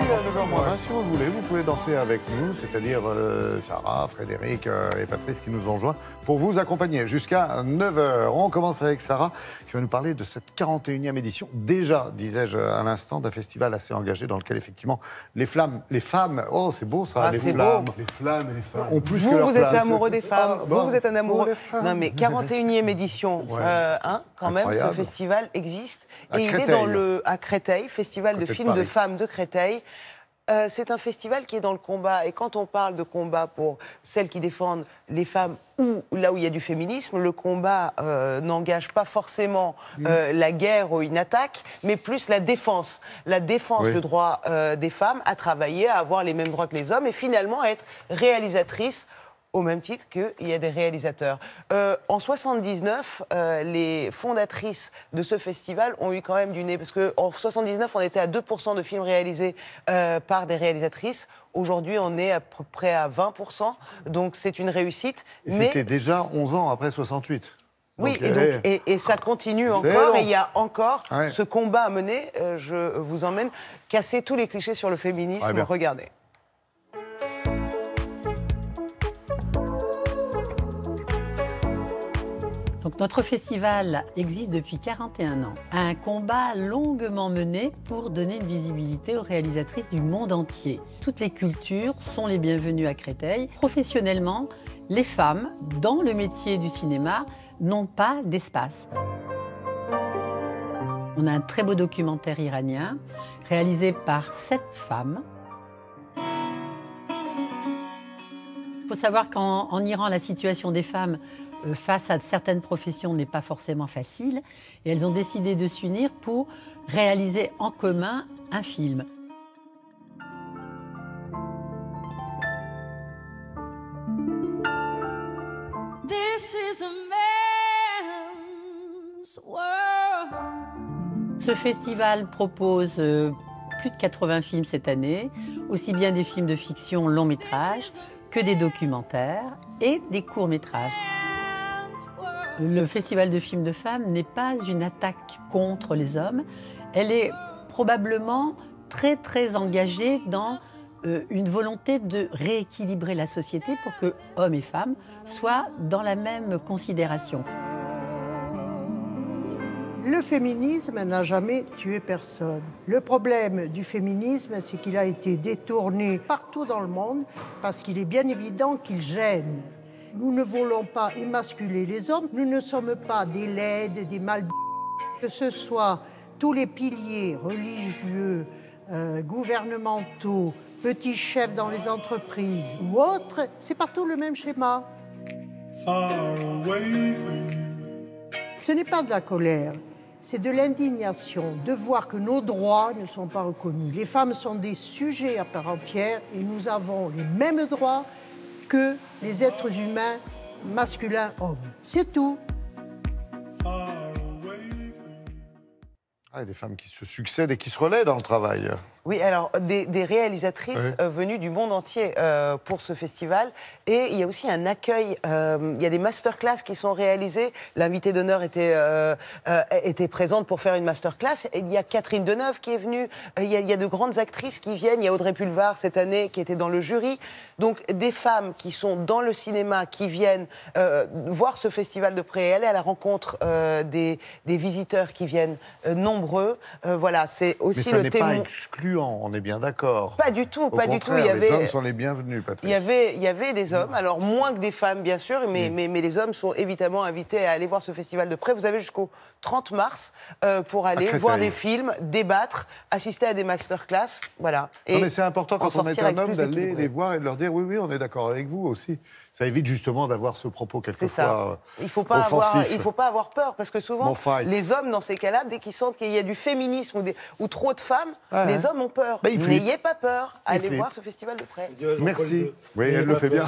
à 9h moins, si vous le voulez, vous pouvez danser avec nous, c'est-à-dire Sarah, Frédéric et Patrice qui nous ont joints pour vous accompagner jusqu'à 9h. On commence avec Sarah qui va nous parler de cette 41e édition, déjà, disais-je à l'instant, d'un festival assez engagé dans lequel effectivement les femmes, oh c'est beau ça, les flammes. Les flammes et les femmes. Ont plus Vous, que leur vous êtes place. amoureux des femmes. bon, Vous êtes un amoureux. pour les femmes. Non, mais 41e édition, Ouais. quand même, ce Incroyable. festival existe. À Et il est Créteil. à Créteil, festival de Côté de films de Paris. femmes de Créteil. C'est un festival qui est dans le combat. Et quand on parle de combat pour celles qui défendent les femmes ou là où il y a du féminisme, le combat n'engage pas forcément la guerre ou une attaque, mais plus la défense. La défense, Oui. le droit des femmes à travailler, à avoir les mêmes droits que les hommes et finalement à être réalisatrice au même titre qu'il y a des réalisateurs. En 79, les fondatrices de ce festival ont eu quand même du nez, parce qu'en 79, on était à 2% de films réalisés par des réalisatrices. Aujourd'hui, on est à peu près à 20%, donc c'est une réussite. Et c'était déjà 11 ans après 68. Oui, Donc, et ça continue c'est encore, long. et il y a encore Ouais. ce combat à mener. Je vous emmène casser tous les clichés sur le féminisme. Ouais, bien. Regardez. Donc notre festival existe depuis 41 ans. Un combat longuement mené pour donner une visibilité aux réalisatrices du monde entier. Toutes les cultures sont les bienvenues à Créteil. Professionnellement, les femmes, dans le métier du cinéma, n'ont pas d'espace. On a un très beau documentaire iranien réalisé par 7 femmes. Il faut savoir qu'en Iran, la situation des femmes face à certaines professions n'est pas forcément facile. Et elles ont décidé de s'unir pour réaliser en commun un film. This is a man's world. Ce festival propose plus de 80 films cette année, aussi bien des films de fiction long métrage que des documentaires et des courts métrages. Le festival de films de femmes n'est pas une attaque contre les hommes, elle est probablement très très engagée dans une volonté de rééquilibrer la société pour que hommes et femmes soient dans la même considération. Le féminisme n'a jamais tué personne. Le problème du féminisme, c'est qu'il a été détourné partout dans le monde parce qu'il est bien évident qu'il gêne. Nous ne voulons pas émasculer les hommes. Nous ne sommes pas des laides, des mal... Que ce soit tous les piliers religieux, gouvernementaux, petits chefs dans les entreprises ou autres, c'est partout le même schéma. Ce n'est pas de la colère, c'est de l'indignation de voir que nos droits ne sont pas reconnus. Les femmes sont des sujets à part entière et nous avons les mêmes droits que les êtres humains masculins hommes. C'est tout. Ah, des femmes qui se succèdent et qui se relaient dans le travail. Oui, alors des réalisatrices venues du monde entier pour ce festival. Et il y a aussi un accueil, il y a des masterclass qui sont réalisées. L'invitée d'honneur était présente pour faire une masterclass. Et il y a Catherine Deneuve qui est venue, il y a de grandes actrices qui viennent. Il y a Audrey Pulvar cette année qui était dans le jury. Donc des femmes qui sont dans le cinéma, qui viennent voir ce festival de près, aller à la rencontre des visiteurs qui viennent nombreux. Voilà, c'est aussi Mais ça le n'est témoin. pas excluant, on est bien d'accord. Pas du tout, Au pas du tout. contraire, les hommes sont les bienvenus, Patrick. Il y avait des hommes, alors moins que des femmes, bien sûr, mais les hommes sont évidemment invités à aller voir ce festival de près. Vous avez jusqu'au 30 mars pour aller Créteil. voir des films, débattre, assister à des masterclass. Voilà. Non, mais c'est important quand on est sortir un avec homme plus d'aller équilibré. les voir et de leur dire oui, on est d'accord avec vous aussi. Ça évite justement d'avoir ce propos C'est ça. quelquefois Il faut pas avoir, offensif. il faut pas avoir peur parce que souvent Mon fight. les hommes dans ces cas-là, dès qu'ils sentent qu'il y a du féminisme ou trop de femmes, Ouais. les hommes ont peur. Bah, ils flippent. N'ayez pas peur. Allez flippent. voir ce festival de près. Merci. Oui, elle le fait bien.